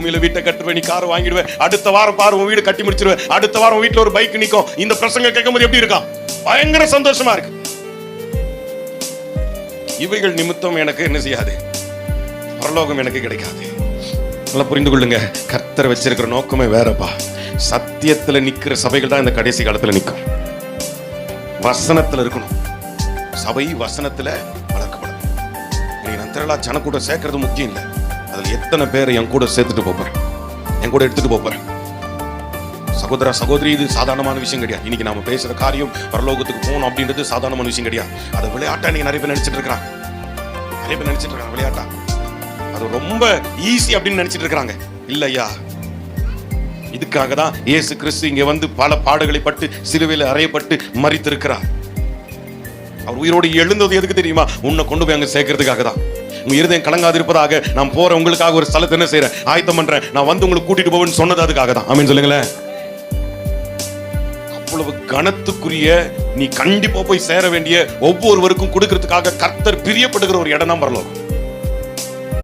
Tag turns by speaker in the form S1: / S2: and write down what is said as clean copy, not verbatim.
S1: வீட்டை கட்டுவேன், நீ கார் வாங்கிடுவேன், அடுத்த வாரம் பாரு உன் வீடு கட்டி முடிச்சிருவேன், அடுத்த வாரம் வீட்டுல ஒரு பைக் நிக்கும். இந்த பிரசங்க கேட்கும்போது எப்படி இருக்கா? பயங்கர சந்தோஷமா இருக்கு. இவைகள் நிமித்தம் எனக்கு என்ன செய்யாது, பரலோகம் எனக்கு கிடைக்காது. நல்லா புரிந்து கொள்ளுங்க, கர்த்தர் வச்சிருக்கிற நோக்கமே வேறப்பா. சத்தியத்துல நிக்கிற சபைகள் தான் இந்த கடைசி காலத்துல நிக்கும். வசனத்துல இருக்கணும். சபை வசனத்துல வளர்க்கப்படும். நான் திரளா ஜனக்கூட சேர்க்கறது முக்கியம் இல்லை. அதுல எத்தனை பேரை என் கூட சேர்த்துட்டு போறேன், என் கூட எடுத்துட்டு போறேன். சகோதர சகோதரி, இது சாதாரணமான விஷயம் கிடையாது. இன்னைக்கு நாம பேசுற காரியம் பரலோகத்துக்கு போகணும் அப்படின்றது சாதாரணமான விஷயம் கிடையாது. அதை விளையாட்டா நீங்க நிறைய பேர் நினைச்சிட்டு இருக்கிறாங்க. நிறைய பேர் நினைச்சிட்டு இருக்காங்க விளையாட்டா, அது ரொம்ப ஈஸி அப்படின்னு நினைச்சிட்டு இருக்காங்க. இல்லையா, இதுக்காக தான் இயேசு கிறிஸ்து இங்க வந்து பல பாடுகளை பட்டு சிலுவையில் அறையப்பட்டு மரித்திருக்கிறார். அவர் உயிரோடு எழுந்தது எதுக்கு தெரியுமா? உன்னை கொண்டு போய் அங்க சேர்க்கறதுக்காக தான். உங்க இருதயம் கலங்காது இருப்பதாக நான் போறேன், உங்களுக்காக ஒரு ஸ்தலத்தை என்ன செய்யறேன், ஆயத்தம் பண்றேன், நான் வந்து உங்களுக்கு கூட்டிட்டு போவேன்னு சொன்னது அதுக்காக தான். ஆமென் சொல்லுங்களேன். அவ்வளவு கனத்துக்குரிய நீ கண்டிப்பா போய் சேர வேண்டிய ஒவ்வொருவருக்கும் கொடுக்கறதுக்காக கர்த்தர் பிரியப்படுகிற ஒரு இடம் தான் பரலோகம்.